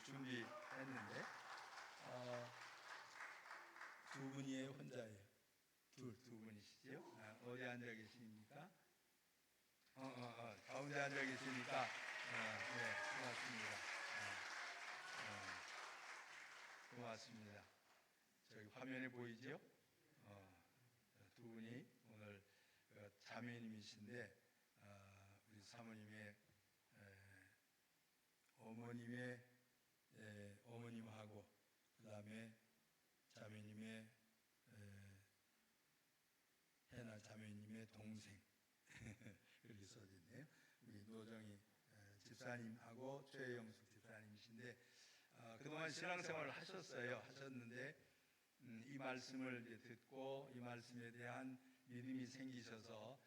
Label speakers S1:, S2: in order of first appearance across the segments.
S1: 준비했는데 두 분이에요, 혼자예요? 두 분이시죠? 어디 앉아 계십니까? 가운데 앉아 계시니까 네, 고맙습니다. 고맙습니다. 저기 화면에 보이죠? 두 분이 오늘 자매님이신데 우리 사모님의 어머님하고 그 다음에 자매님의 해나 자매님의 동생 이렇게 써졌네요. 우리 노정희 집사님하고 최영숙 집사님이신데 그동안 신앙생활을 하셨는데 이 말씀을 듣고 이 말씀에 대한 믿음이 생기셔서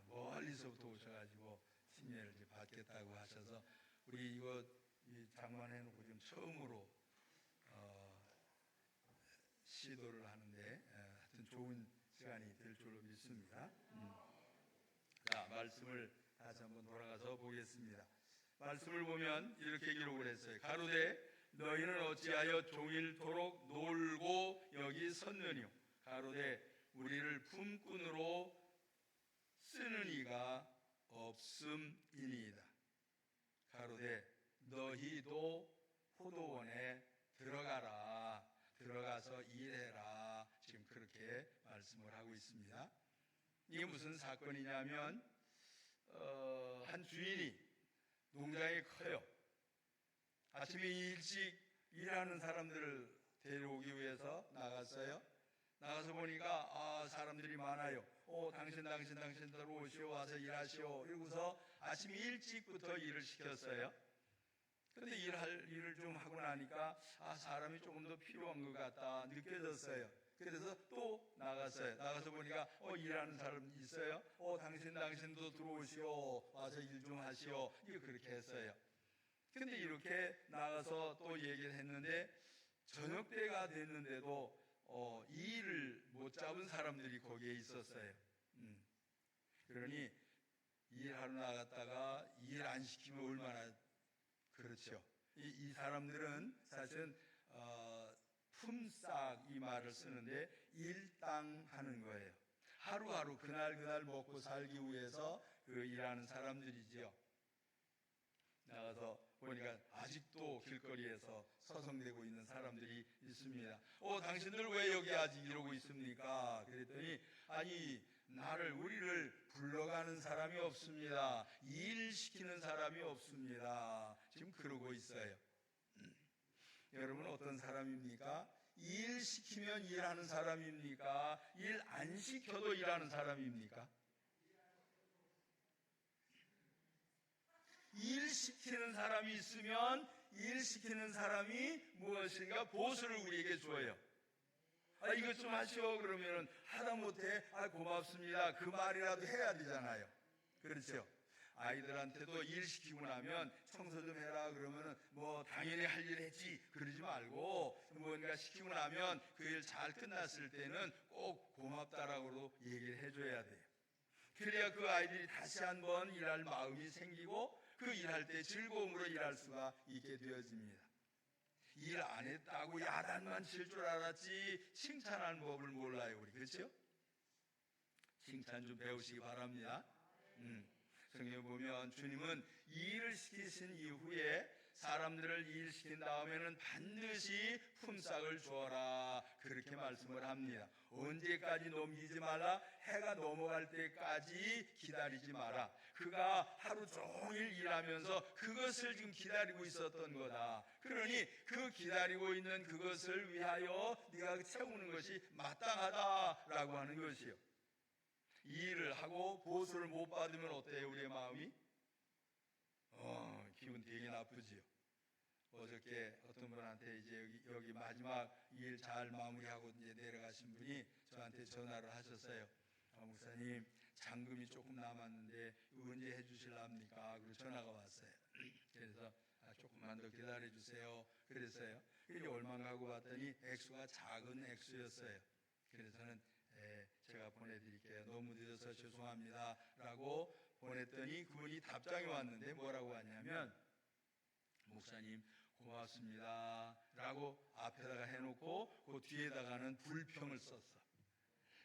S1: 멀리서부터 오셔가지고 침례를 받겠다고 하셔서 우리 이거 장만해놓고 지금 처음으로 시도를 하는데 하여튼 좋은 시간이 될 줄로 믿습니다. 자, 말씀을 다시 한번 돌아가서 보겠습니다. 말씀을 보면 이렇게 기록을 했어요. 가로되 너희는 어찌하여 종일토록 놀고 여기 섰느뇨. 가로되 우리를 품꾼으로 쓰는 이가 없음이니이다. 가로되 너희도 포도원에 들어가서 일해라. 지금 그렇게 말씀을 하고 있습니다. 이게 무슨 사건이냐면 한 주인이 농장이 커요. 아침에 일찍 일하는 사람들을 데려오기 위해서 나갔어요. 나가서 보니까 사람들이 많아요. 당신들 오시오, 와서 일하시오. 이러고서 아침 일찍부터 일을 시켰어요. 그런데 일을 좀 하고 나니까 사람이 조금 더 필요한 것 같다 느껴졌어요. 그래서 또 나갔어요. 나가서 보니까 일하는 사람 있어요. 당신도 들어오시오, 와서 일 좀 하시오. 이거 그렇게 했어요. 근데 이렇게 나가서 또 얘기를 했는데 저녁 때가 됐는데도 이 일을 못 잡은 사람들이 거기에 있었어요. 그러니 일하러 나갔다가 일 안 시키면 얼마나 그렇죠. 이 사람들은 사실은 품삯 이 말을 쓰는데 일당하는 거예요. 하루하루 그날 먹고 살기 위해서 일하는 사람들이지요. 나가서 보니까 아직도 길거리에서 서성대고 있는 사람들이 있습니다. 당신들 왜 여기 아직 이러고 있습니까? 그랬더니 우리를 불러가는 사람이 없습니다. 일시키는 사람이 없습니다. 지금 그러고 있어요. 여러분 어떤 사람입니까? 일 시키면 일하는 사람입니까? 일 안 시켜도 일하는 사람입니까? 일 시키는 사람이 있으면 일 시키는 사람이 무엇인가 보수를 우리에게 줘요. 이것 좀 하시오. 그러면 하다못해 고맙습니다. 그 말이라도 해야 되잖아요. 그렇죠? 아이들한테도 일 시키고 나면 청소 좀 해라 그러면은 당연히 할 일 했지 그러지 말고 뭔가 시키고 나면 그 일 잘 끝났을 때는 꼭 고맙다라고 얘기를 해줘야 돼요. 그래야 그 아이들이 다시 한번 일할 마음이 생기고 그 일할 때 즐거움으로 일할 수가 있게 되어집니다. 일 안 했다고 야단만 칠 줄 알았지 칭찬하는 법을 몰라요, 우리. 그렇죠? 칭찬 좀 배우시기 바랍니다. 성경에 보면 주님은 일을 시키신 이후에 사람들을 일시킨 다음에는 반드시 품삯을 주어라 그렇게 말씀을 합니다. 언제까지 넘기지 말라? 해가 넘어갈 때까지 기다리지 마라. 그가 하루 종일 일하면서 그것을 지금 기다리고 있었던 거다. 그러니 그 기다리고 있는 그것을 위하여 네가 채우는 것이 마땅하다라고 하는 것이요. 이 일을 하고 보수를 못 받으면 어때요, 우리의 마음이? 기분 되게 나쁘지요. 어저께 어떤 분한테 이제 여기 마지막 일 잘 마무리하고 이제 내려가신 분이 저한테 전화를 하셨어요. 목사님, 잔금이 조금 남았는데 언제 해주실랍니까? 그리고 전화가 왔어요. 그래서 조금만 더 기다려 주세요. 그랬어요. 이게 얼마나 하고 봤더니 액수가 작은 액수였어요. 그래서는 제가 보내드릴게요. 너무 늦어서 죄송합니다 라고 보냈더니 그분이 답장이 왔는데 뭐라고 하냐면 목사님 고맙습니다 라고 앞에다가 해놓고 그 뒤에다가는 불평을 썼어.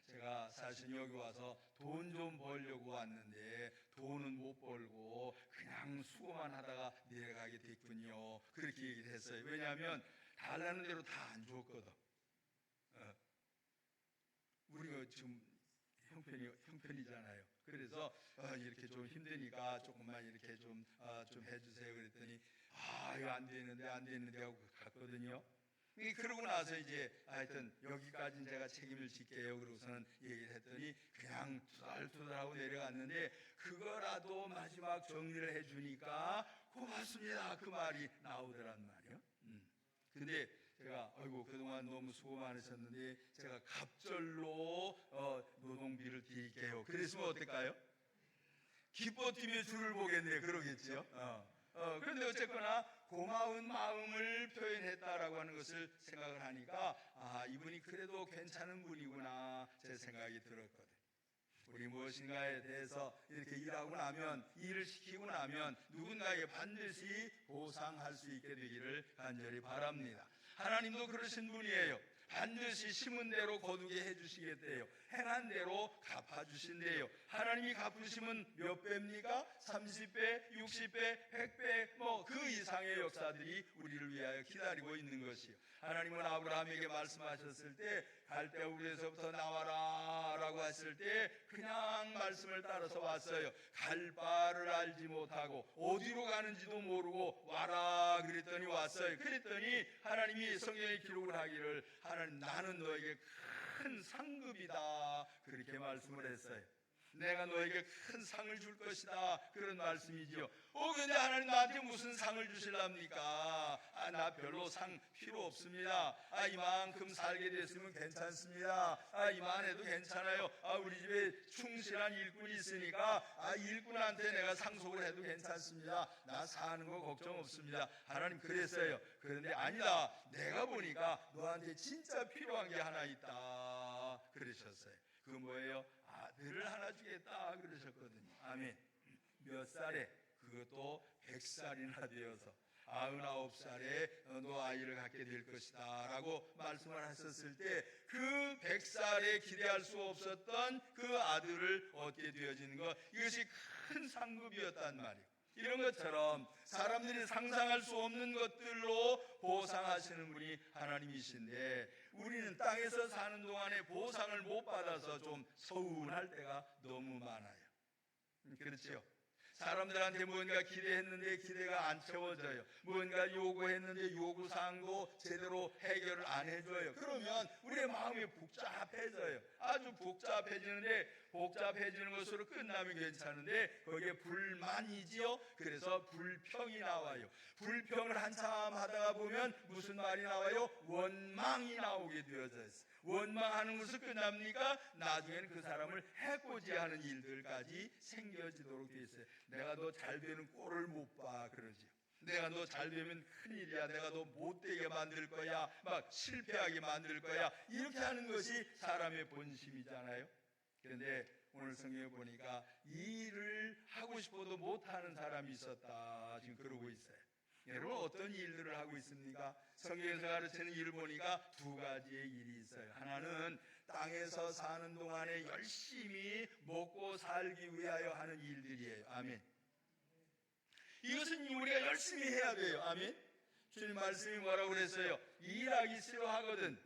S1: 제가 사실 여기 와서 돈 좀 벌려고 왔는데 돈은 못 벌고 그냥 수고만 하다가 내려가게 됐군요. 그렇게 얘기를 했어요. 왜냐하면 달라는 대로 다 안 줬거든. 우리가 지금 형편이잖아요. 그래서 이렇게 좀 힘드니까 조금만 이렇게 좀 해주세요. 그랬더니 이거 안 되는데 하고 갔거든요. 그러고 나서 이제 하여튼 여기까지는 제가 책임을 질게요. 그러고서는 얘기를 했더니 그냥 투덜투덜하고 내려갔는데 그거라도 마지막 정리를 해주니까 고맙습니다 그 말이 나오더란 말이에요. 근데 제가 그동안 너무 수고 많으셨는데 제가 갑절로 노동비를 드릴게요. 그랬으면 어떨까요? 기뻐 뛰며 주를 보겠네 그러겠죠. 그런데 어쨌거나 고마운 마음을 표현했다라고 하는 것을 생각을 하니까 이분이 그래도 괜찮은 분이구나 제 생각이 들었거든. 우리 무엇인가에 대해서 이렇게 일하고 나면, 일을 시키고 나면 누군가에게 반드시 보상할 수 있게 되기를 간절히 바랍니다. 하나님도 그러신 분이에요. 반드시 심은 대로 거두게 해주시겠대요. 행한 대로 갚아주신대요. 하나님이 갚으시면 몇 배입니까? 30배, 60배, 100배 그 이상의 역사들이 우리를 위하여 기다리고 있는 것이요. 하나님은 아브라함에게 말씀하셨을 때 갈대우르에서부터 나와라 라고 했을 때 그냥 말씀을 따라서 왔어요. 갈 바를 알지 못하고 어디로 가는지도 모르고 와라 그랬더니 왔어요. 그랬더니 하나님이 성경에 기록을 하기를 하나님 나는 너에게 큰 상급이다 그렇게 말씀을 했어요. 내가 너에게 큰 상을 줄 것이다 그런 말씀이지요. 근데 하나님 나한테 무슨 상을 주실랍니까? 나 별로 상 필요 없습니다. 이만큼 살게 됐으면 괜찮습니다. 이만 해도 괜찮아요. 우리 집에 충실한 일꾼이 있으니까 일꾼한테 내가 상속을 해도 괜찮습니다. 나 사는 거 걱정 없습니다. 하나님 그랬어요. 그런데 아니다. 내가 보니까 너한테 진짜 필요한 게 하나 있다 그러셨어요. 그 뭐예요? 아들을 하나 주겠다 그러셨거든요. 아멘. 몇 살에? 그것도 100살이나 되어서 99살에 너 아이를 갖게 될 것이다 라고 말씀을 하셨을 때 그 100살에 기대할 수 없었던 그 아들을 얻게 되어지는 것, 이것이 큰 상급이었단 말이에요. 이런 것처럼 사람들이 상상할 수 없는 것들로 보상하시는 분이 하나님이신데 우리는 땅에서 사는 동안에 보상을 못 받아서 좀 서운할 때가 너무 많아요. 그렇죠? 사람들한테 뭔가 기대했는데 기대가 안 채워져요. 뭔가 요구했는데 요구사항도 제대로 해결을 안 해줘요. 그러면 우리의 마음이 복잡해져요. 아주 복잡해지는데 복잡해지는 것으로 끝나면 괜찮은데 거기에 불만이지요. 그래서 불평이 나와요. 불평을 한참 하다가 보면 무슨 말이 나와요? 원망이 나오게 되어져 있어요. 원망하는 것으로 끝납니까? 나중에는 그 사람을 해코지하는 일들까지 생겨지도록 되어 있어요. 내가 너 잘 되는 꼴을 못 봐 그러지요. 내가 너 잘 되면 큰일이야. 내가 너 못되게 만들 거야. 막 실패하게 만들 거야. 이렇게 하는 것이 사람의 본심이잖아요. 그런데 오늘 성경에 보니까 이 일을 하고 싶어도 못하는 사람이 있었다 지금 그러고 있어요. 여러분 어떤 일들을 하고 있습니까? 성경에서 가르치는 일을 보니까 두 가지의 일이 있어요. 하나는 땅에서 사는 동안에 열심히 먹고 살기 위하여 하는 일들이에요. 아멘. 이것은 우리가 열심히 해야 돼요. 아멘. 주님 말씀이 뭐라고 그랬어요? 일하기 싫어하거든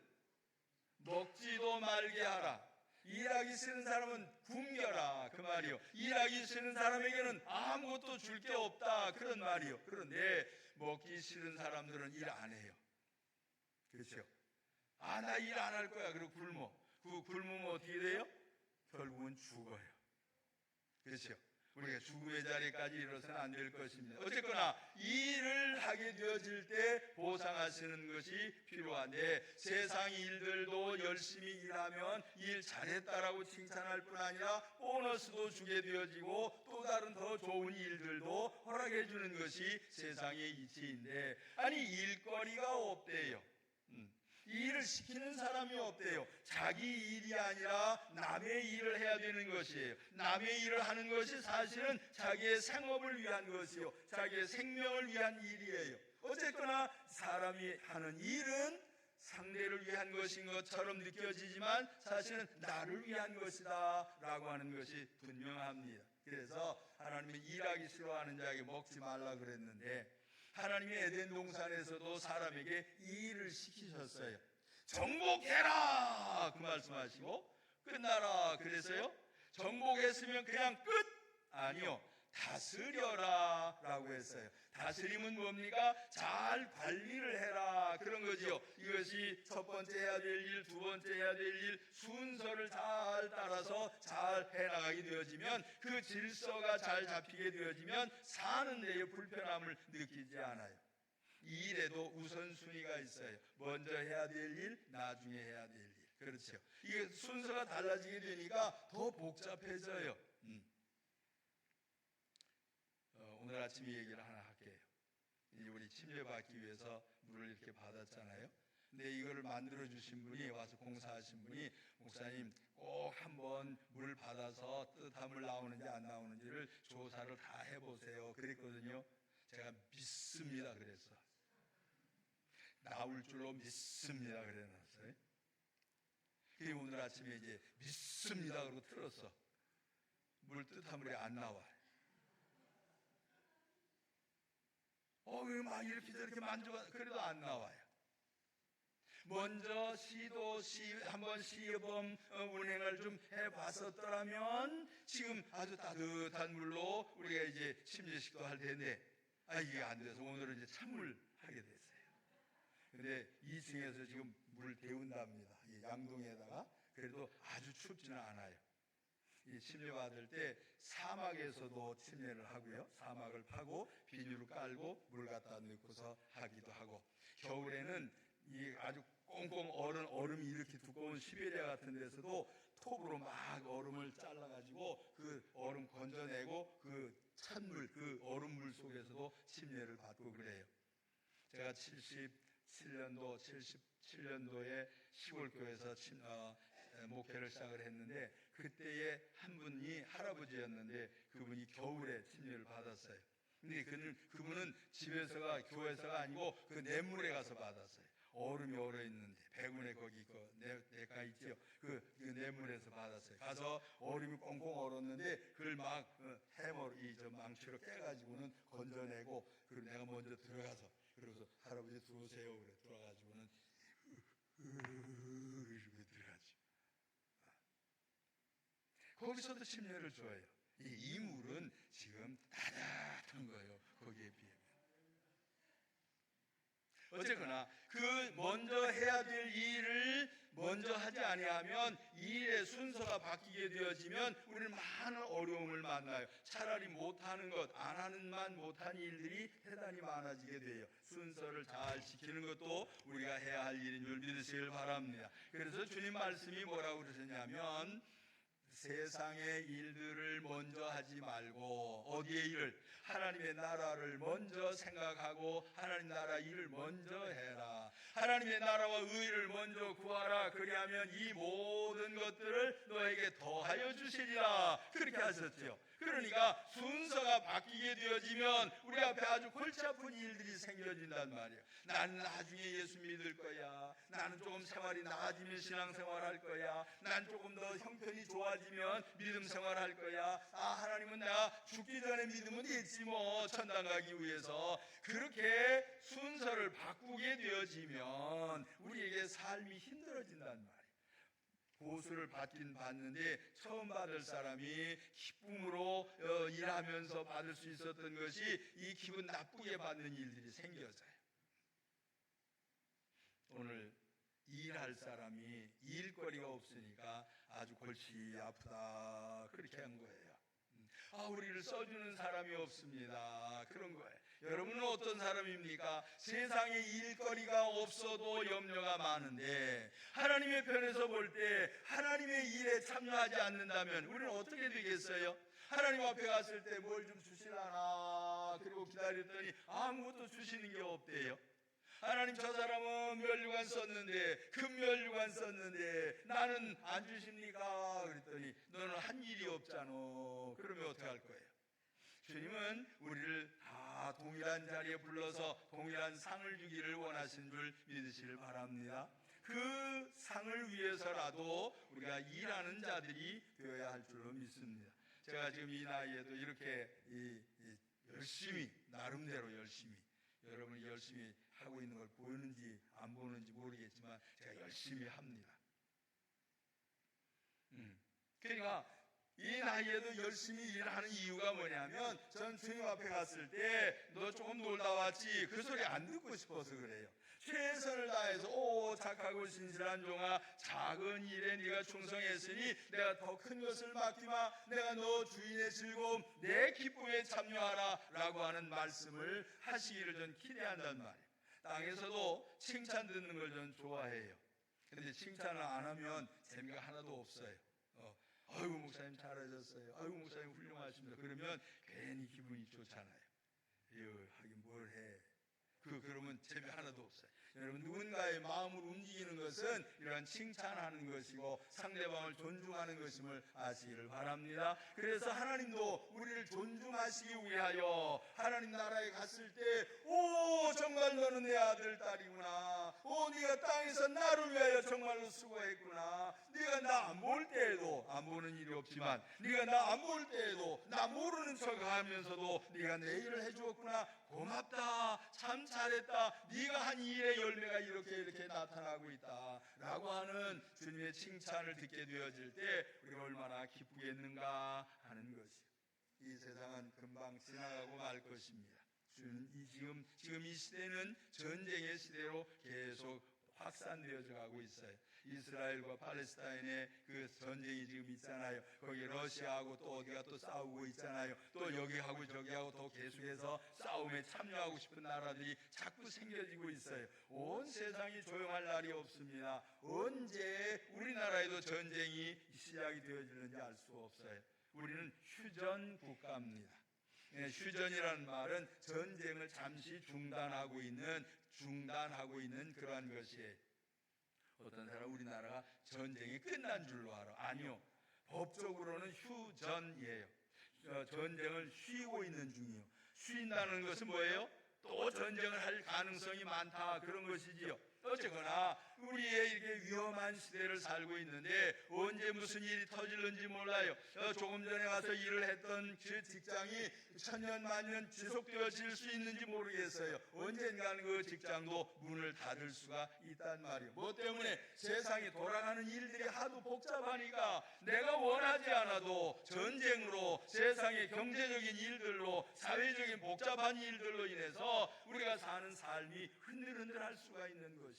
S1: 먹지도 말게 하라. 일하기 싫은 사람은 굶겨라 그 말이요. 일하기 싫은 사람에게는 아무것도 줄 게 없다 그런 말이요. 그런데 먹기 싫은 사람들은 일 안 해요. 그렇죠? 나 일 안 할 거야. 그리고 굶으면 어떻게 돼요? 결국은 죽어요. 그렇죠? 우리가 죽음의 자리까지 이르러서는 안 될 것입니다. 어쨌거나 일을 하게 되어질 때 보상하시는 것이 필요한데 세상 일들도 열심히 일하면 일 잘했다라고 칭찬할 뿐 아니라 보너스도 주게 되어지고 또 다른 더 좋은 일들도 허락해 주는 것이 세상의 이치인데 일거리가 없대요. 일을 시키는 사람이 없대요. 자기 일이 아니라 남의 일을 해야 되는 것이에요. 남의 일을 하는 것이 사실은 자기의 생업을 위한 것이요 자기의 생명을 위한 일이에요. 어쨌거나 사람이 하는 일은 상대를 위한 것인 것처럼 느껴지지만 사실은 나를 위한 것이다 라고 하는 것이 분명합니다. 그래서 하나님이 일하기 싫어하는 자에게 먹지 말라 그랬는데, 하나님이 에덴 동산에서도 사람에게 이 일을 시키셨어요. 정복해라 그 말씀하시고 끝나라 그래서요. 정복했으면 그냥 끝? 아니요, 다스려라 라고 했어요. 다스림은 뭡니까? 잘 관리를 해라 그런 거지요. 이것이 첫 번째 해야 될 일, 두 번째 해야 될 일, 순서를 잘 따라서 잘 해나가게 되어지면, 그 질서가 잘 잡히게 되어지면 사는 데에 불편함을 느끼지 않아요. 이 일에도 우선순위가 있어요. 먼저 해야 될 일, 나중에 해야 될 일. 그렇죠. 이게 순서가 달라지게 되니까 더 복잡해져요. 오늘 아침 이 얘기를 하나 할게요. 이제 우리 침례받기 위해서 물을 이렇게 받았잖아요. 근데 이거를 만들어 주신 분이, 와서 공사하신 분이, 목사님 꼭 한번 물 받아서 뜨뜻함을 나오는지 안 나오는지를 조사를 다 해보세요 그랬거든요. 제가 믿습니다 그랬어. 나올 줄로 믿습니다 그래놨어요. 그리고 오늘 아침에 이제 믿습니다 그러고 틀었어. 물 뜨뜻한 물이 안 나와요. 막 이렇게 저렇게 만져봐 그래도 안 나와요. 먼저 한번 시범 운행을 좀 해봤었더라면 지금 아주 따뜻한 물로 우리가 이제 침례식도 할 텐데, 이게 안 돼서 오늘은 이제 찬물 하게 됐어요. 근데 2층에서 지금 물 데운답니다. 이 양동에다가. 그래도 아주 춥지는 않아요. 이 침례 받을 때 사막에서도 침례를 하고요. 사막을 파고 비닐을 깔고 물 갖다 넣고서 하기도 하고, 겨울에는 이 아주 꽁꽁 얼음이 이렇게 두꺼운 시베리아 같은 데서도 톱으로 막 얼음을 잘라가지고 그 얼음 건져내고 그 찬물, 그 얼음물 속에서도 침례를 받고 그래요. 제가 77년도에 시골교회에서 목회를 시작을 했는데, 그때에 한 분이 할아버지였는데 그분이 겨울에 침례를 받았어요. 근데 그분은 집에서가, 교회에서가 아니고 그 냇물에 가서 받았어요. 얼음이 얼어 있는데, 백운에 거기 내가 있죠. 그 냇물에서 받았어요. 가서 얼음이 꽁꽁 얼었는데 그걸 막 망치로 깨가지고는 건져내고, 그리고 내가 먼저 들어가서, 그래서 할아버지 들어오세요 그래. 들어가지고는 이렇게 들어가죠. 거기서도 침례를 줘요. 이 물은 지금 따뜻한 거예요. 거기에 비하면. 어쨌거나 그 먼저 해야 될 일을 먼저 하지 아니하면 이 일의 순서가 바뀌게 되어지면 우리는 많은 어려움을 만나요. 차라리 못하는 것, 안 하는만 못한 일들이 대단히 많아지게 돼요. 순서를 잘 지키는 것도 우리가 해야 할 일인 줄 믿으시길 바랍니다. 그래서 주님 말씀이 뭐라고 그러셨냐면, 세상의 일들을 먼저 하지 말고, 어디의 일을? 하나님의 나라를 먼저 생각하고 하나님 나라 일을 먼저 해라. 하나님의 나라와 의를 먼저 구하라. 그리하면 이 모든 것들을 너에게 더하여 주시리라. 그렇게 하셨죠. 그러니까 순서가 바뀌게 되어지면 우리 앞에 아주 골치 아픈 일들이 생겨진단 말이에요. 나는 나중에 예수 믿을 거야. 나는 조금 생활이 나아지면 신앙생활 할 거야. 난 조금 더 형편이 좋아지면 믿음 생활 할 거야. 하나님은 내가 죽기 전에 믿으면 됐지 뭐, 천당 가기 위해서. 그렇게 순서를 바꾸게 되어지면 우리에게 삶이 힘들어진단 말이에요. 보수를 받긴 받는데 처음 받을 사람이 기쁨으로 일하면서 받을 수 있었던 것이 이 기분 나쁘게 받는 일들이 생겨져요. 오늘 일할 사람이 일거리가 없으니까 아주 골치 아프다 그렇게 한 거예요. 우리를 써주는 사람이 없습니다. 그런 거예요. 여러분은 어떤 사람입니까? 세상에 일거리가 없어도 염려가 많은데, 하나님의 편에서 볼 때 하나님의 일에 참여하지 않는다면 우리는 어떻게 되겠어요? 하나님 앞에 갔을 때 뭘 좀 주시려나, 그리고 기다렸더니 아무것도 주시는 게 없대요. 하나님, 저 사람은 면류관 썼는데, 금면류관 썼는데 나는 안 주십니까? 그랬더니 너는 한 일이 없잖아. 그러면 어떻게 할 거예요? 주님은 우리를 다 다 동일한 자리에 불러서 동일한 상을 주기를 원하신 줄 믿으시길 바랍니다. 그 상을 위해서라도 우리가 일하는 자들이 되어야 할 줄로 믿습니다. 제가 지금 이 나이에도 이렇게 열심히, 나름대로 열심히, 여러분이 열심히 하고 있는 걸 보이는지 안 보는지 모르겠지만 제가 열심히 합니다. 그러니까 이 나이에도 열심히 일하는 이유가 뭐냐면 전 주님 앞에 갔을 때 너 조금 놀다 왔지 그 소리 안 듣고 싶어서 그래요. 최선을 다해서 오 착하고 신실한 종아, 작은 일에 네가 충성했으니 내가 더 큰 것을 맡기마. 내가 너 주인의 즐거움 내 기쁨에 참여하라 라고 하는 말씀을 하시기를 전 기대한단 말이에요. 땅에서도 칭찬 듣는 걸 전 좋아해요. 그런데 칭찬을 안 하면 재미가 하나도 없어요. 아이고 목사님 잘하셨어요. 아이고 목사님 훌륭하십니다. 그러면 괜히 기분이 좋잖아요. 하긴 뭘 해. 그러면 재미 하나도 없어요. 여러분, 누군가의 마음을 움직이는 것은 이러한 칭찬하는 것이고 상대방을 존중하는 것임을 아시기를 바랍니다. 그래서 하나님도 우리를 존중하시기 위하여 하나님 나라에 갔을 때 오 정말 너는 내 아들 딸이구나. 오 네가 땅에서 나를 위하여 정말로 수고했구나. 네가 나 안 볼 때에도, 안 보는 일이 없지만 네가 나 안 볼 때에도 나 모르는 척하면서도 네가 내 일을 해주었구나. 고맙다. 참 잘했다. 네가 한 일의 열매가 이렇게 나타나고 있다 라고 하는 주님의 칭찬을 듣게 되어질 때 우리가 얼마나 기쁘겠는가 하는 것이요. 이 세상은 금방 지나가고 말 것입니다. 지금 이 시대는 전쟁의 시대로 계속 확산되어져 가고 있어요. 이스라엘과 팔레스타인의 그 전쟁이 지금 있잖아요. 거기 러시아하고 또 어디가 또 싸우고 있잖아요. 또 여기하고 저기하고 또 계속해서 싸움에 참여하고 싶은 나라들이 자꾸 생겨지고 있어요. 온 세상이 조용할 날이 없습니다. 언제 우리나라에도 전쟁이 시작이 되어지는지 알 수 없어요. 우리는 휴전 국가입니다. 휴전이라는 말은 전쟁을 잠시 중단하고 있는 그러한 것이에요. 어떤 사람 우리나라가 전쟁이 끝난 줄로 알아. 아니요. 법적으로는 휴전이에요. 전쟁을 쉬고 있는 중이요. 쉰다는 것은 뭐예요? 또 전쟁을 할 가능성이 많다 그런 것이지요. 어쨌거나 우리의 이렇게 위험한 시대를 살고 있는데 언제 무슨 일이 터질는지 몰라요. 조금 전에 가서 일을 했던 그 직장이 천년 만년 지속되어질 수 있는지 모르겠어요. 언젠가는 그 직장도 문을 닫을 수가 있단 말이에요. 뭐 때문에? 세상이 돌아가는 일들이 하도 복잡하니까 내가 원하지 않아도 전쟁으로 세상의 경제적인 일들로 사회적인 복잡한 일들로 인해서 우리가 사는 삶이 흔들흔들할 수가 있는 것이에요.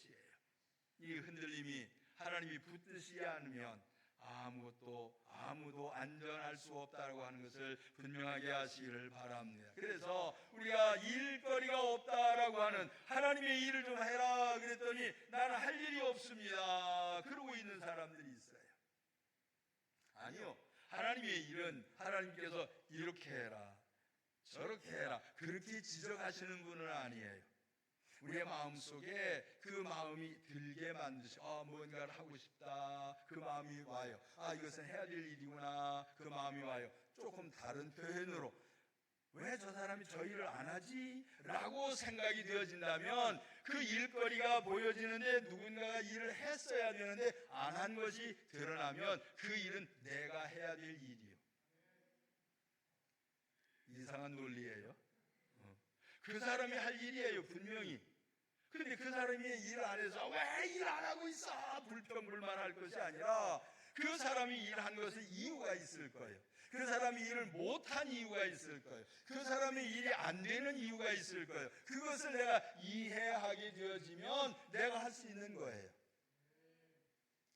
S1: 이 흔들림이 하나님이 붙드시지 않으면 아무도 안전할 수 없다고 하는 것을 분명하게 하시기를 바랍니다. 그래서 우리가 일거리가 없다라고 하는 하나님의 일을 좀 해라 그랬더니 나는 할 일이 없습니다 그러고 있는 사람들이 있어요. 아니요. 하나님의 일은 하나님께서 이렇게 해라 저렇게 해라 그렇게 지적하시는 분은 아니에요. 우리의 마음속에 그 마음이 들게 만드시고 뭔가를 하고 싶다 그 마음이 와요. 이것은 해야 될 일이구나 그 마음이 와요. 조금 다른 표현으로 왜 저 사람이 저 일을 안 하지? 라고 생각이 되어진다면 그 일거리가 보여지는데 누군가가 일을 했어야 되는데 안 한 것이 드러나면 그 일은 내가 해야 될 일이요. 이상한 논리예요. 그 사람이 할 일이에요 분명히. 그런데 그 사람이 일 안 해서 왜 일 안 하고 있어 불평불만할 것이 아니라 그 사람이 일한 것은 이유가 있을 거예요. 그 사람이 일을 못한 이유가 있을 거예요. 그 사람이 일이 안 되는 이유가 있을 거예요. 그것을 내가 이해하게 되어지면 내가 할 수 있는 거예요.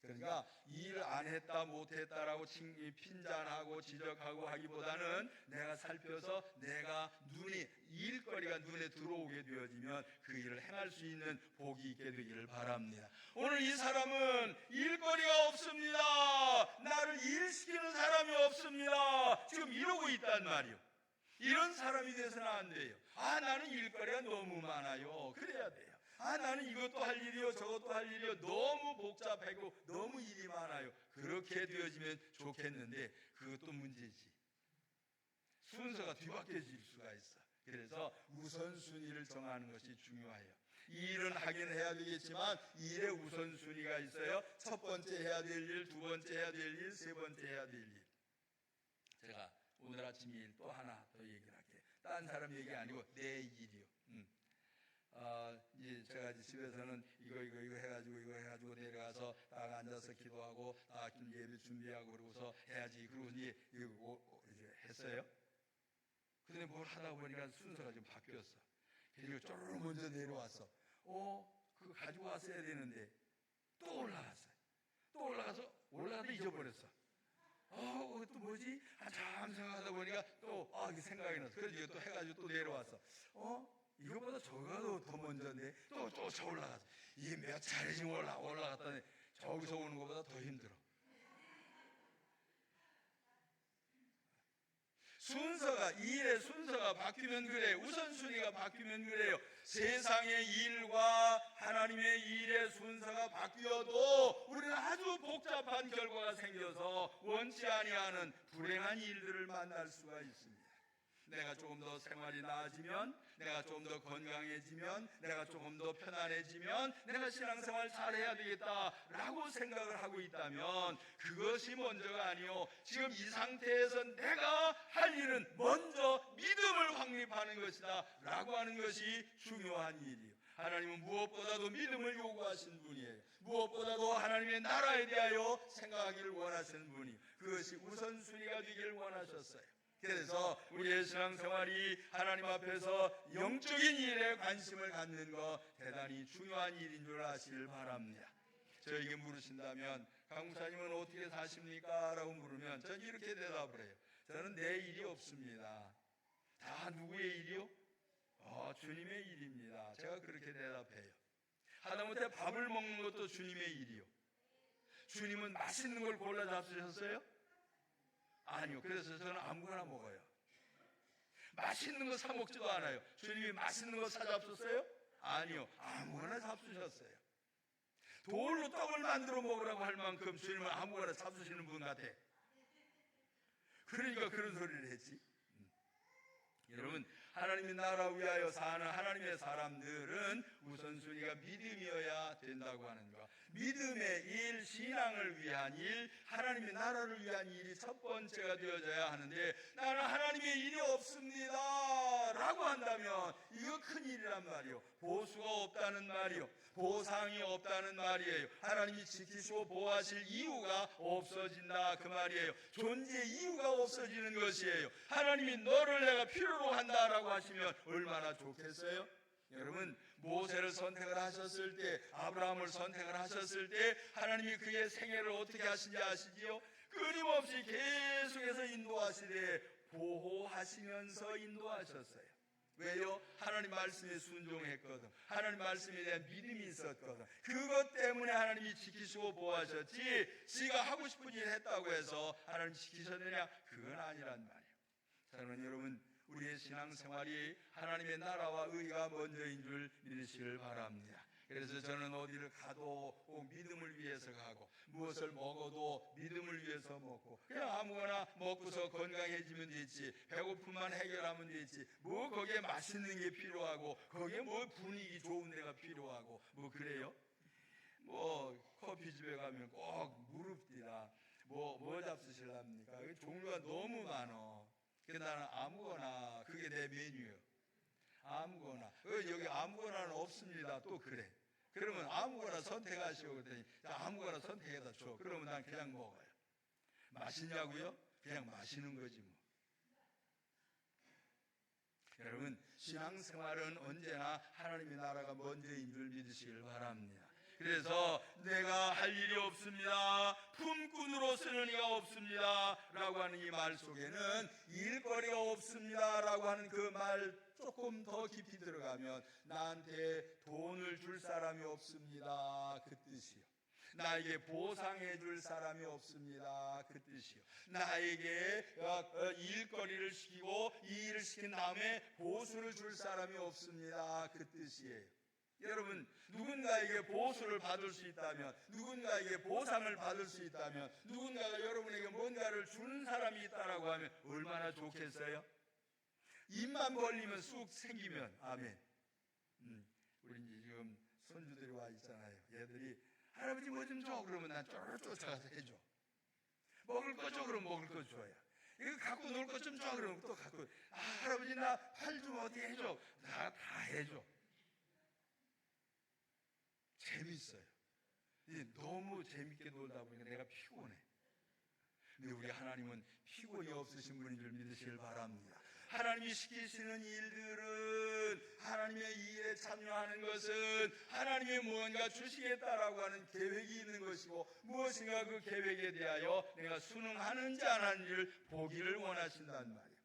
S1: 그러니까 일 안 했다 못했다라고 핀잔하고 지적하고 하기보다는 내가 살펴서 내가 일거리가 눈에 들어오게 되어지면 그 일을 행할 수 있는 복이 있게 되기를 바랍니다. 오늘 이 사람은 일거리가 없습니다. 나를 일시키는 사람이 없습니다. 지금 이러고 있단 말이요. 이런 사람이 돼서는 안 돼요. 나는 일거리가 너무 많아요. 그래야 돼요. 나는 이것도 할 일이요 저것도 할 일이요 너무 복잡하고 너무 일이 많아요. 그렇게 되어지면 좋겠는데 그것도 문제지. 순서가 뒤바뀌어질 수가 있어. 그래서 우선순위를 정하는 것이 중요해요. 이 일은 하긴 해야 되겠지만 이 일에 우선순위가 있어요. 첫 번째 해야 될 일, 두 번째 해야 될 일, 세 번째 해야 될 일. 제가 오늘 아침 일 또 하나 더 얘기를 할게요. 딴 사람 얘기 아니고 내 일이요. 이제 제가 집에서는 이거 해가지고 내려가서 딱 앉아서 기도하고 딱 예배 준비하고 그러고서 해야지. 그러고 이제 했어요. 근데 뭘 하다 보니까 순서가 좀 바뀌었어. 그리고 쪼르르 먼저 내려왔어. 그거 가지고 왔어야 되는데 또 올라갔어요. 또 올라가서 잊어버렸어. 또 뭐지? 한참 생각하다 보니까 또 이게 생각이 났어. 그래서 이거 또 해가지고 또 내려왔어. 이거보다 저가 더 먼저인데 또 저 올라갔어. 이게 몇 차례 지금 올라갔다니 저기서 오는 것보다 더 힘들어. 이 일의 순서가 바뀌면 그래. 우선순위가 바뀌면 그래요. 세상의 일과 하나님의 일의 순서가 바뀌어도 우리는 아주 복잡한 결과가 생겨서 원치 아니하는 불행한 일들을 만날 수가 있습니다. 내가 조금 더 생활이 나아지면, 내가 조금 더 건강해지면, 내가 조금 더 편안해지면 내가 신앙생활 잘해야 되겠다라고 생각을 하고 있다면 그것이 먼저가 아니요, 지금 이 상태에서 내가 할 일은 먼저 믿음을 확립하는 것이다 라고 하는 것이 중요한 일이에요. 하나님은 무엇보다도 믿음을 요구하신 분이에요. 무엇보다도 하나님의 나라에 대하여 생각하기를 원하시는 분이에요. 그것이 우선순위가 되기를 원하셨어요. 그래서 우리의 신앙생활이 하나님 앞에서 영적인 일에 관심을 갖는 것 대단히 중요한 일인 줄 아시길 바랍니다. 저에게 물으신다면 강목사님은 어떻게 사십니까? 라고 물으면 저는 이렇게 대답을 해요. 저는 내 일이 없습니다. 다 누구의 일이요? 주님의 일입니다. 제가 그렇게 대답해요. 하다못해 밥을 먹는 것도 주님의 일이요. 주님은 맛있는 걸 골라 잡수셨어요? 아니요. 그래서 저는 아무거나 먹어요. 맛있는 거 사 먹지도 않아요. 주님이 맛있는 거 사 잡수셨어요? 아니요. 아무거나 잡수셨어요. 돌로 떡을 만들어 먹으라고 할 만큼 주님은 아무거나 잡수시는 분 같아. 그러니까 그런 소리를 했지. 여러분, 하나님의 나라 위하여 사는 하나님의 사람들은 우선순위가 믿음이어야 된다고 하는 것. 믿음의 일, 신앙을 위한 일, 하나님의 나라를 위한 일이 첫 번째가 되어져야 하는데 나는 하나님의 일이 없습니다 라고 한다면 이거 큰일이란 말이요. 보수가 없다는 말이요. 보상이 없다는 말이에요. 하나님이 지키시고 보호하실 이유가 없어진다 그 말이에요. 존재 이유가 없어지는 것이에요. 하나님이 너를 내가 필요로 한다라고 하시면 얼마나 좋겠어요? 여러분, 모세를 선택을 하셨을 때, 아브라함을 선택을 하셨을 때 하나님이 그의 생애를 어떻게 하신지 아시지요? 끊임없이 계속해서 인도하시되 보호하시면서 인도하셨어요. 왜요? 하나님 말씀에 순종했거든. 하나님 말씀에 대한 믿음이 있었거든. 그것 때문에 하나님이 지키시고 보호하셨지, 지가 하고 싶은 일 했다고 해서 하나님 지키셨느냐? 그건 아니란 말이에요. 사랑하는 여러분, 우리의 신앙생활이 하나님의 나라와 의가 먼저인 줄 믿으시길 바랍니다. 그래서 저는 어디를 가도 꼭 믿음을 위해서 가고, 무엇을 먹어도 믿음을 위해서 먹고, 그냥 아무거나 먹고서 건강해지면 되지, 배고픔만 해결하면 되지, 뭐 거기에 맛있는 게 필요하고, 거기에 뭐 분위기 좋은 데가 필요하고, 뭐 그래요? 뭐 커피집에 가면 꼭 무릎디다 뭐 잡수실랍니까? 종류가 너무 많어. 그래서 나는 아무거나, 그게 내 메뉴예요. 아무거나. 여기 아무거나는 없습니다. 또 그래. 그러면 아무거나 선택하시오. 그랬더니 아무거나 선택해다 줘. 그러면 난 그냥 먹어요. 맛있냐고요? 그냥 마시는 거지 뭐. 여러분, 신앙생활은 언제나 하나님의 나라가 먼저인 줄 믿으시길 바랍니다. 그래서 내가 할 일이 없습니다, 품꾼으로 쓰는 이가 없습니다 라고 하는 이 말 속에는 일거리가 없습니다 라고 하는 그 말 조금 더 깊이 들어가면 나한테 돈을 줄 사람이 없습니다 그 뜻이요. 나에게 보상해 줄 사람이 없습니다 그 뜻이요. 나에게 일거리를 시키고 이 일을 시킨 다음에 보수를 줄 사람이 없습니다 그 뜻이에요. 여러분, 누군가에게 보수를 받을 수 있다면, 누군가에게 보상을 받을 수 있다면, 누군가가 여러분에게 뭔가를 주는 사람이 있다라고 하면 얼마나 좋겠어요? 입만 벌리면 쑥 생기면. 아멘. 우리 이제 지금 손주들이 와 있잖아요. 얘들이 할아버지 뭐 좀 줘 그러면 난 쪼르르 쫓아가서 해줘. 먹을 거 줘 그러면 먹을 거 줘야. 이거 갖고 놀 거 좀 줘 그러면 또 갖고. 할아버지 나 팔 좀 어디 해줘. 다 해줘. 재밌어요. 너무 재밌게 놀다 보니까 내가 피곤해. 근데 우리 하나님은 피곤이 없으신 분인 줄 믿으시길 바랍니다. 하나님이 시키시는 일들은, 하나님의 일에 참여하는 것은 하나님이 무언가 주시겠다라고 하는 계획이 있는 것이고, 무엇인가 그 계획에 대하여 내가 순응하는지 안 하는지를 보기를 원하신단 말이에요.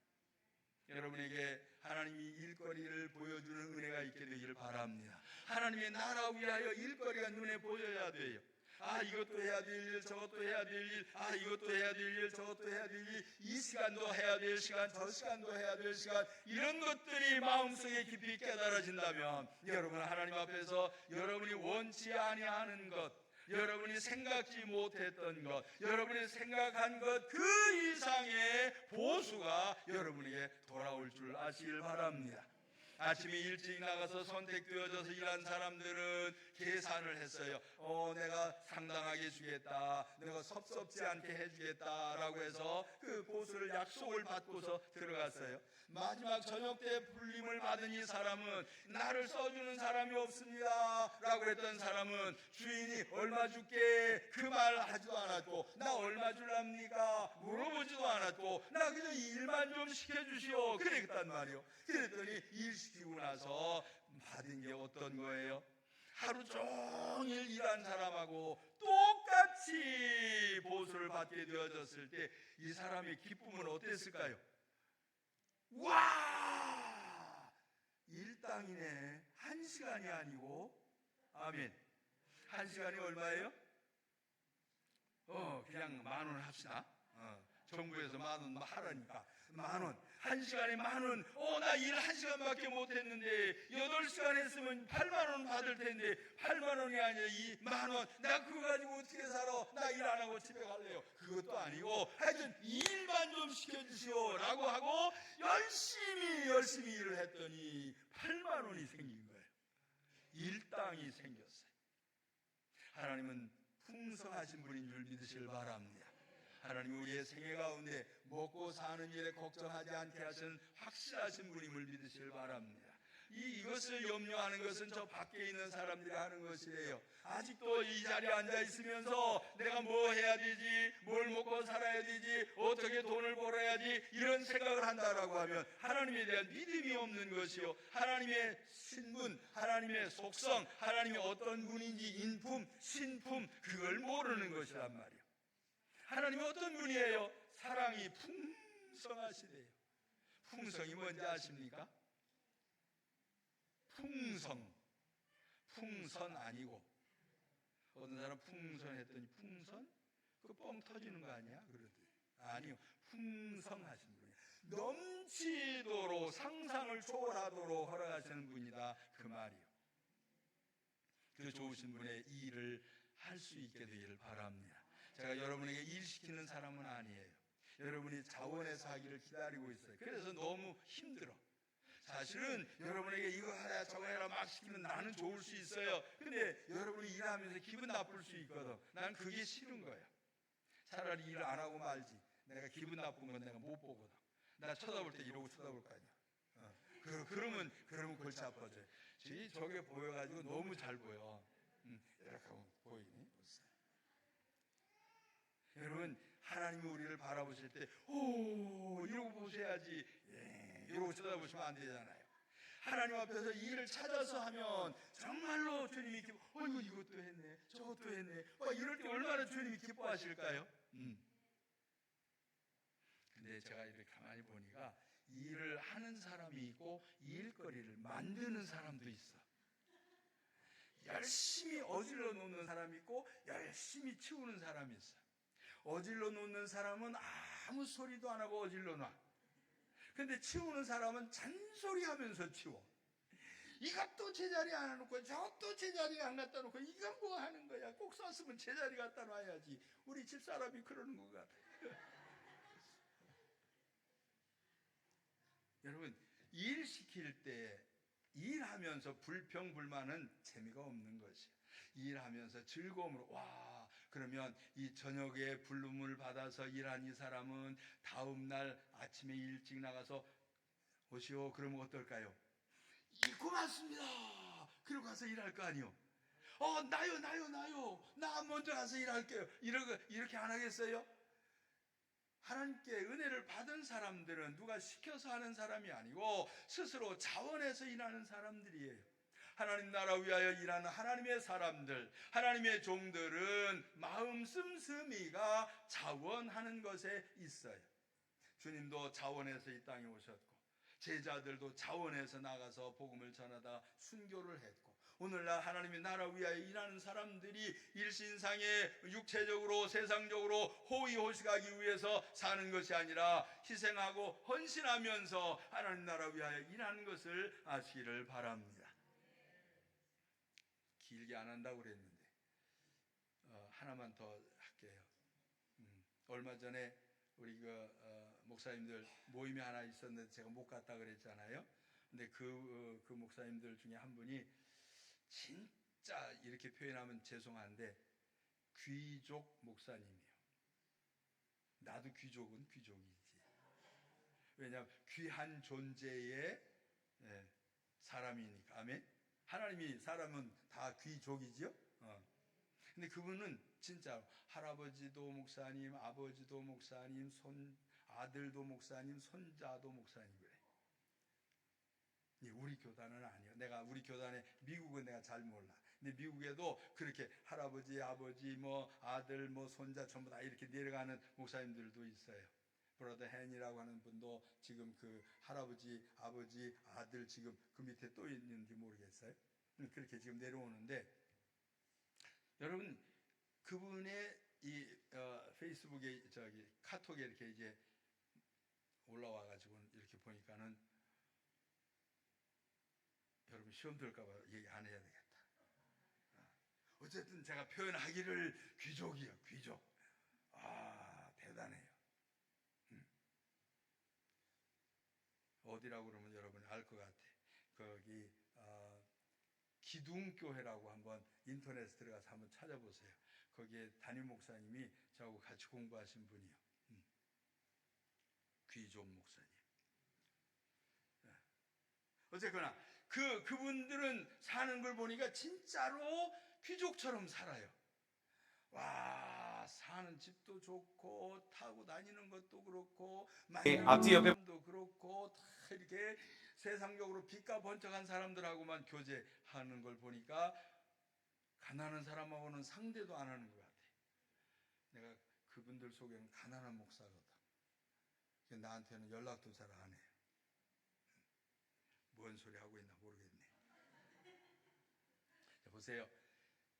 S1: 여러분에게 하나님이 일거리를 보여주는 은혜가 있게 되기를 바랍니다. 하나님의 나라 위하여 일거리가 눈에 보여야 돼요. 이것도 해야 될 일, 저것도 해야 될 일, 이것도 해야 될 일, 저것도 해야 될 일, 이 시간도 해야 될 시간, 저 시간도 해야 될 시간, 이런 것들이 마음속에 깊이 깨달아진다면 여러분 하나님 앞에서 여러분이 원치 아니하는 것, 여러분이 생각지 못했던 것, 여러분이 생각한 것 그 이상의 보수가 여러분에게 돌아올 줄 아시길 바랍니다. 아침에 일찍 나가서 선택되어져서 일한 사람들은 계산을 했어요. 내가 상당하게 주겠다, 내가 섭섭지 않게 해주겠다라고 해서 그 보수를 약속을 받고서 들어갔어요. 마지막 저녁 때 불림을 받은 이 사람은 나를 써주는 사람이 없습니다 라고 했던 사람은 주인이 얼마 줄게 그 말 하지도 않았고, 나 얼마 줄랍니까 물어보지도 않았고, 나 그냥 일만 좀 시켜주시오 그랬단 말이요. 그랬더니 일 시키고 나서 받은 게 어떤 거예요? 하루 종일 일한 사람하고 똑같이 보수를 받게 되어졌을 때 이 사람의 기쁨은 어땠을까요? 와! 일당이네. 1시간이 아니고. 아멘. 1시간이 얼마예요? 그냥 10,000원 합시다. 정부에서 10,000원 하라니까 10,000원. 1시간에 10,000원. 나 일 1시간밖에 못했는데 8시간 했으면 80,000원 받을 텐데 80,000원이 아니라 10,000원. 나 그거 가지고 어떻게 살아? 나 일 안 하고 집에 갈래요. 그것도 아니고 하여튼 일만 좀 시켜주시오 라고 하고 열심히 일을 했더니 80,000원이 생긴 거예요. 일당이 생겼어요. 하나님은 풍성하신 분인 줄 믿으시길 바랍니다. 하나님 우리의 생애 가운데 먹고 사는 일에 걱정하지 않게 하신 확실하신 분임을 믿으시길 바랍니다. 이것을 염려하는 것은 저 밖에 있는 사람들이 하는 것이에요. 아직도 이 자리에 앉아 있으면서 내가 뭐 해야 되지, 뭘 먹고 살아야 되지, 어떻게 돈을 벌어야지 이런 생각을 한다라고 하면 하나님에 대한 믿음이 없는 것이요, 하나님의 신분, 하나님의 속성, 하나님이 어떤 분인지 인품, 신품 그걸 모르는 것이란 말이에요. 하나님이 어떤 분이에요? 사랑이 풍성하시대요. 풍성이 뭔지 아십니까? 풍선 아니고, 어떤 사람 풍선했더니 풍선? 그거 뻥 터지는 거 아니야? 그러더니 아니요, 풍성하신 분이에요. 넘치도록 상상을 초월하도록 허락하시는 분이다 그 말이요. 그 좋으신 분의 일을 할 수 있게 되기를 바랍니다. 제가 여러분에게 일 시키는 사람은 아니에요. 여러분이 자원해서 하기를 기다리고 있어요. 그래서 너무 힘들어. 사실은 여러분에게 이거 하라 저거 해라 막 시키면 나는 좋을 수 있어요. 근데 여러분이 일하면서 기분 나쁠 수 있거든. 난 그게 싫은 거야. 차라리 일 안 하고 말지. 내가 기분 나쁜 건 내가 못 보거든. 나 쳐다볼 때 이러고 쳐다볼 거 아니야. 그러면 골치 아파져요. 저게 보여가지고 너무 잘 보여. 이렇게 하면 보이니? 보세요. 여러분 하나님이 우리를 바라보실 때 이러고 보셔야지. 이러고 쳐다보시면 안 되잖아요. 하나님 앞에서 일을 찾아서 하면 정말로 주님이 이것도 했네 저것도 했네 이럴 때 얼마나 주님이 기뻐하실까요? 근데 제가 이렇게 가만히 보니까 일을 하는 사람이 있고 일거리를 만드는 사람도 있어. 열심히 어질러 놓는 사람이 있고 열심히 치우는 사람이 있어. 어질러 놓는 사람은 아무 소리도 안 하고 어질러 놔. 근데 치우는 사람은 잔소리하면서 치워. 이것도 제자리에 안 해놓고 저것도 제자리에 안 갖다 놓고 이건 뭐 하는 거야. 꼭 썼으면 제자리 갖다 놔야지. 우리 집사람이 그러는 것 같아요. 여러분 일 시킬 때 일하면서 불평불만은 재미가 없는 것이에요. 일하면서 즐거움으로 그러면 이 저녁에 부름을 받아서 일한 이 사람은 다음 날 아침에 일찍 나가서 오시오. 그러면 어떨까요? 고맙습니다. 그러고 가서 일할 거 아니요. 나요. 나 먼저 가서 일할게요. 이렇게 안 하겠어요? 하나님께 은혜를 받은 사람들은 누가 시켜서 하는 사람이 아니고 스스로 자원해서 일하는 사람들이에요. 하나님 나라 위하여 일하는 하나님의 사람들, 하나님의 종들은 마음 씀씀이가 자원하는 것에 있어요. 주님도 자원해서 이 땅에 오셨고 제자들도 자원해서 나가서 복음을 전하다 순교를 했고, 오늘날 하나님의 나라 위하여 일하는 사람들이 일신상에 육체적으로 세상적으로 호의호식하기 위해서 사는 것이 아니라 희생하고 헌신하면서 하나님 나라 위하여 일하는 것을 아시기를 바랍니다. 길게 안 한다고 그랬는데 하나만 더 할게요. 얼마 전에 우리 목사님들 모임이 하나 있었는데 제가 못 갔다 그랬잖아요. 근데 그 목사님들 중에 한 분이 진짜 이렇게 표현하면 죄송한데 귀족 목사님이에요. 나도 귀족은 귀족이지. 왜냐하면 귀한 존재의 사람이니까. 아멘. 하나님이 사람은 다 귀족이죠. 근데 그분은 진짜 할아버지도 목사님, 아버지도 목사님, 아들도 목사님, 손자도 목사님 그래. 우리 교단은 아니요. 내가 우리 교단에 미국은 내가 잘 몰라. 근데 미국에도 그렇게 할아버지, 아버지, 아들, 손자 전부 다 이렇게 내려가는 목사님들도 있어요. 브라더 헨이라고 하는 분도 지금 그 할아버지, 아버지, 아들 지금 그 밑에 또 있는지 모르겠어요. 그렇게 지금 내려오는데, 여러분 그분의 이 페이스북에 카톡에 이렇게 이제 올라와가지고 이렇게 보니까는 여러분 시험 들까봐 얘기 안 해야 되겠다. 어쨌든 제가 표현하기를 귀족이요, 귀족. 대단해요. 어디라고 그러면 여러분이 알 것 같아. 거기 기둥교회라고 한번 인터넷에 들어가서 한번 찾아보세요. 거기에 담임 목사님이 저하고 같이 공부하신 분이요. 귀족 목사님. 어쨌거나 그분들은 사는 걸 보니까 진짜로 귀족처럼 살아요. 사는 집도 좋고 타고 다니는 것도 그렇고 만나는 사람도 그렇고 다 이렇게 세상적으로 빛과 번쩍한 사람들하고만 교제하는 걸 보니까 가난한 사람하고는 상대도 안 하는 것 같아. 내가 그분들 속에는 가난한 목사거든. 나한테는 연락도 잘 안 해. 뭔 소리 하고 있나 모르겠네. 자, 보세요.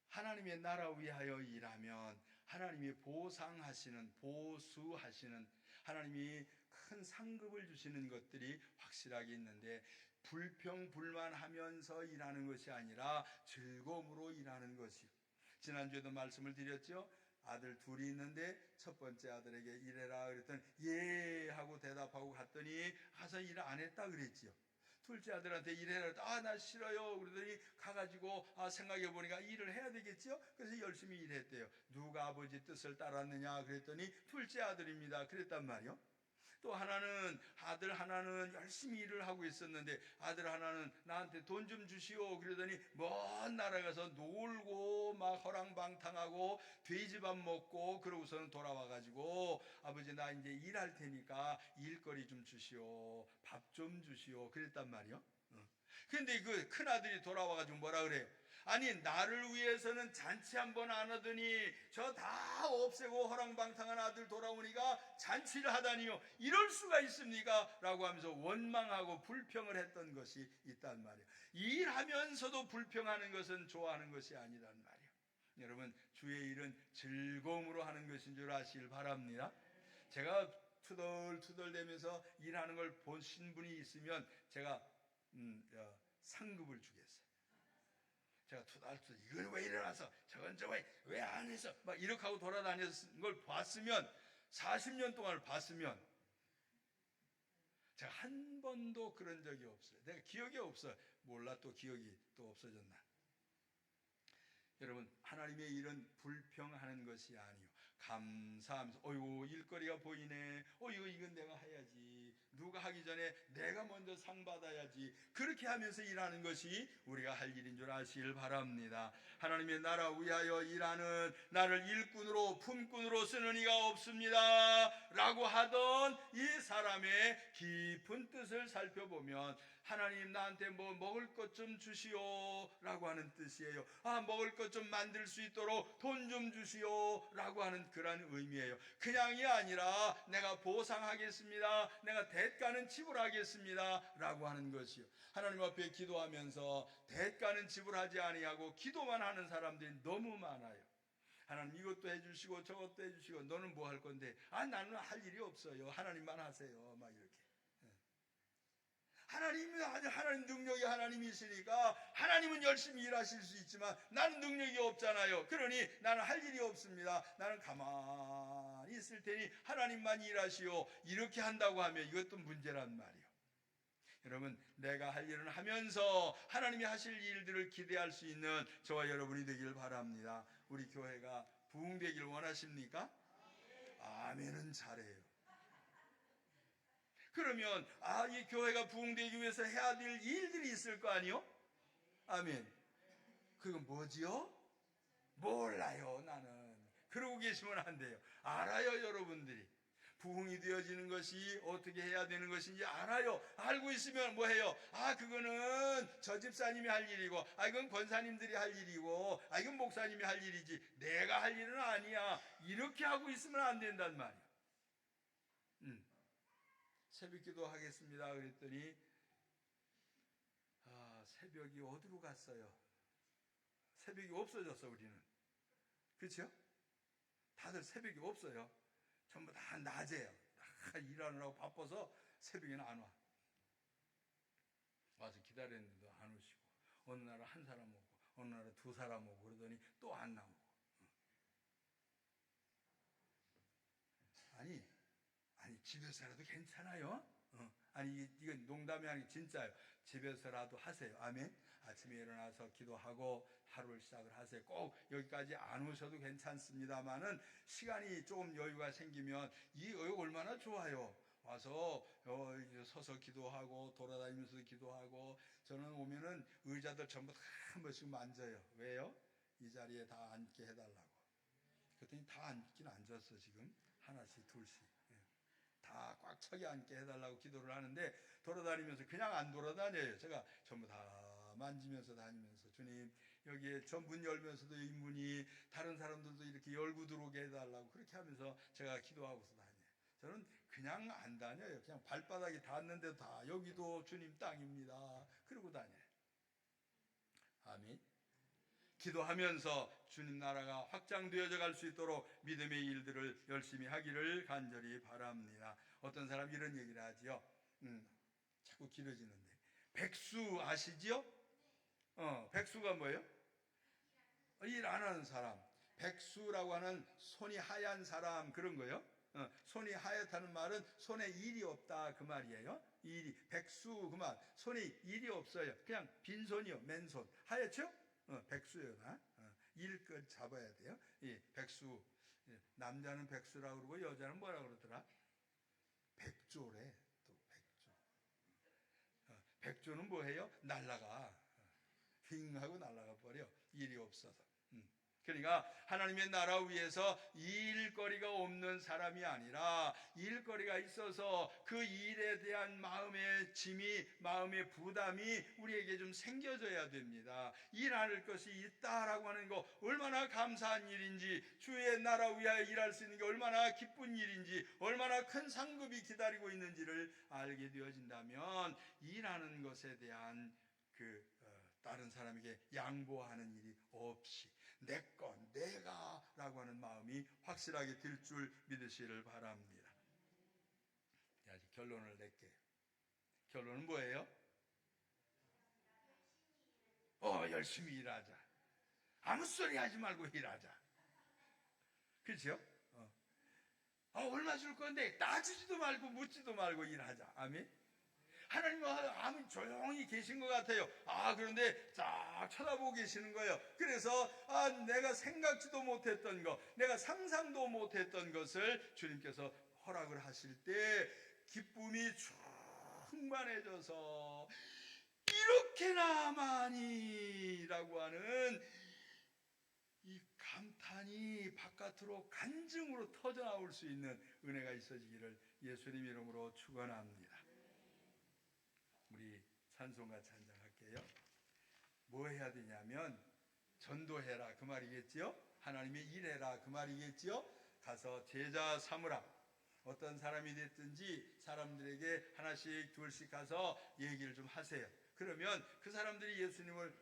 S1: 하나님의 나라 위하여 일하면 하나님이 보상하시는, 보수하시는, 하나님이 큰 상급을 주시는 것들이 확실하게 있는데, 불평불만하면서 일하는 것이 아니라 즐거움으로 일하는 것이. 지난주에도 말씀을 드렸죠. 아들 둘이 있는데 첫 번째 아들에게 일해라 그랬더니 예 하고 대답하고 갔더니 가서 일 안 했다 그랬지요. 둘째 아들한테 일해라. 나 싫어요. 그러더니 가가지고 생각해 보니까 일을 해야 되겠죠. 그래서 열심히 일했대요. 누가 아버지 뜻을 따랐느냐 그랬더니 둘째 아들입니다. 그랬단 말이요. 또 아들 하나는 열심히 일을 하고 있었는데 아들 하나는 나한테 돈 좀 주시오 그러더니 먼 나라 가서 놀고 막 허랑방탕하고 돼지밥 먹고 그러고서는 돌아와가지고 아버지 나 이제 일할 테니까 일거리 좀 주시오, 밥 좀 주시오 그랬단 말이요. 근데 그 큰아들이 돌아와가지고 뭐라 그래요? 아니 나를 위해서는 잔치 한번 안 하더니 저 다 없애고 허랑방탕한 아들 돌아오니까 잔치를 하다니요, 이럴 수가 있습니까? 라고 하면서 원망하고 불평을 했던 것이 있단 말이에요. 일하면서도 불평하는 것은 좋아하는 것이 아니란 말이에요. 여러분 주의 일은 즐거움으로 하는 것인 줄 아시길 바랍니다. 제가 투덜투덜대면서 일하는 걸 보신 분이 있으면 제가 상급을 주겠어요. 제가 투덜투덜 이건 왜 일어나서 저건 왜 안 해서 막 이렇게 하고 돌아다니는 걸 봤으면 40년 동안을 봤으면 제가 한 번도 그런 적이 없어요. 내가 기억이 없어요. 몰라 또 기억이 또 없어졌나. 여러분, 하나님의 일은 불평하는 것이 아니요, 감사하면서 어이구 일거리가 보이네, 이건 내가 해야지, 누가 하기 전에 내가 먼저 상 받아야지, 그렇게 하면서 일하는 것이 우리가 할 일인 줄 아시길 바랍니다. 하나님의 나라 위하여 일하는, 나를 일꾼으로 품꾼으로 쓰는 이가 없습니다 라고 하던 이 사람의 깊은 뜻을 살펴보면, 하나님 나한테 뭐 먹을 것 좀 주시오 라고 하는 뜻이에요. 먹을 것 좀 만들 수 있도록 돈 좀 주시오 라고 하는 그런 의미예요. 그냥이 아니라 내가 보상하겠습니다, 내가 대가는 지불하겠습니다 라고 하는 것이요. 하나님 앞에 기도하면서 대가는 지불하지 아니하고 기도만 하는 사람들이 너무 많아요. 하나님 이것도 해주시고 저것도 해주시고, 너는 뭐 할 건데? 나는 할 일이 없어요, 하나님만 하세요, 막 이렇게. 하나님 능력이 하나님이시니까 하나님은 열심히 일하실 수 있지만 나는 능력이 없잖아요. 그러니 나는 할 일이 없습니다, 나는 가만히 있을 테니 하나님만 일하시오, 이렇게 한다고 하면 이것도 문제란 말이에요. 여러분, 내가 할 일은 하면서 하나님이 하실 일들을 기대할 수 있는 저와 여러분이 되길 바랍니다. 우리 교회가 부흥되길 원하십니까? 아멘은 잘해요. 그러면 이 교회가 부흥되기 위해서 해야 될 일들이 있을 거 아니요? 아멘. 그건 뭐지요? 몰라요, 나는. 그러고 계시면 안 돼요. 알아요, 여러분들이. 부흥이 되어지는 것이 어떻게 해야 되는 것인지 알아요. 알고 있으면 뭐 해요? 그거는 저 집사님이 할 일이고, 이건 권사님들이 할 일이고, 이건 목사님이 할 일이지 내가 할 일은 아니야, 이렇게 하고 있으면 안 된단 말이야. 새벽 기도 하겠습니다 그랬더니 새벽이 어디로 갔어요? 새벽이 없어졌어, 우리는. 그렇죠? 다들 새벽이 없어요. 전부 다 낮에요. 다 일하느라고 바빠서 새벽에는 안 와. 와서 기다렸는데도 안 오시고, 어느 날은 한 사람 오고 어느 날은 두 사람 오고 그러더니 또 안 나오고. 아니 집에서라도 괜찮아요? 이건 농담이 아니고 진짜요. 집에서라도 하세요. 아멘. 아침에 일어나서 기도하고 하루를 시작을 하세요. 꼭 여기까지 안 오셔도 괜찮습니다만은 시간이 조금 여유가 생기면 여기 얼마나 좋아요. 와서 서서 기도하고 돌아다니면서도 기도하고, 저는 오면은 의자들 전부 다 한 번씩 만져요. 왜요? 이 자리에 다 앉게 해달라고. 그랬더니 다 앉긴 앉았어. 지금 하나씩 둘씩 다 꽉 차게 앉게 해달라고 기도를 하는데, 돌아다니면서 그냥 안 돌아다녀요. 제가 전부 다 만지면서 다니면서, 주님 여기에 저 문 열면서도 이 문이 다른 사람들도 이렇게 열고 들어오게 해달라고, 그렇게 하면서 제가 기도하고서 다녀요. 저는 그냥 안 다녀요. 그냥 발바닥이 닿는데도 다 여기도 주님 땅입니다 그러고 다녀요. 아멘. 기도하면서 주님 나라가 확장되어져 갈 수 있도록 믿음의 일들을 열심히 하기를 간절히 바랍니다. 어떤 사람 이런 얘기를 하지요. 자꾸 길어지는데, 백수 아시지요? 백수가 뭐예요? 일 안 하는 사람. 백수라고 하는 손이 하얀 사람, 그런 거예요. 손이 하얗다는 말은 손에 일이 없다 그 말이에요. 백수 그 말, 손에 일이 없어요. 그냥 빈손이요, 맨손. 하얗죠? 백수예요. 일끝 잡아야 돼요. 백수. 남자는 백수라고 그러고 여자는 뭐라 그러더라? 백조래. 또 백조. 백조는 뭐해요? 날라가. 빙 하고 날라가 버려, 일이 없어서. 그러니까 하나님의 나라 위에서 일거리가 없는 사람이 아니라 일거리가 있어서 그 일에 대한 마음의 짐이, 마음의 부담이 우리에게 좀 생겨져야 됩니다. 일할 것이 있다라고 하는 거 얼마나 감사한 일인지, 주의 나라 위하여 일할 수 있는 게 얼마나 기쁜 일인지, 얼마나 큰 상급이 기다리고 있는지를 알게 되어진다면, 일하는 것에 대한 다른 사람에게 양보하는 일이 없이 내거 내가 라고 하는 마음이 확실하게 들 줄 믿으시기를 바랍니다. 아직 결론을 낼게요. 결론은 뭐예요? 열심히 일하자. 아무 소리 하지 말고 일하자. 그렇죠? 얼마 줄 건데 따지지도 말고 묻지도 말고 일하자. 아멘. 하나님은 아무 조용히 계신 것 같아요. 그런데 쫙 쳐다보고 계시는 거예요. 그래서 내가 생각지도 못했던 것, 내가 상상도 못했던 것을 주님께서 허락을 하실 때 기쁨이 충만해져서 이렇게나 많이라고 하는 이 감탄이 바깥으로 간증으로 터져나올 수 있는 은혜가 있어지기를 예수님 이름으로 축원합니다. 우리 찬송가 찬양할게요. 뭐 해야 되냐면 전도해라 그 말이겠지요. 하나님의 일해라 그 말이겠지요. 가서 제자 삼으라. 어떤 사람이 됐든지 사람들에게 하나씩 둘씩 가서 얘기를 좀 하세요. 그러면 그 사람들이 예수님을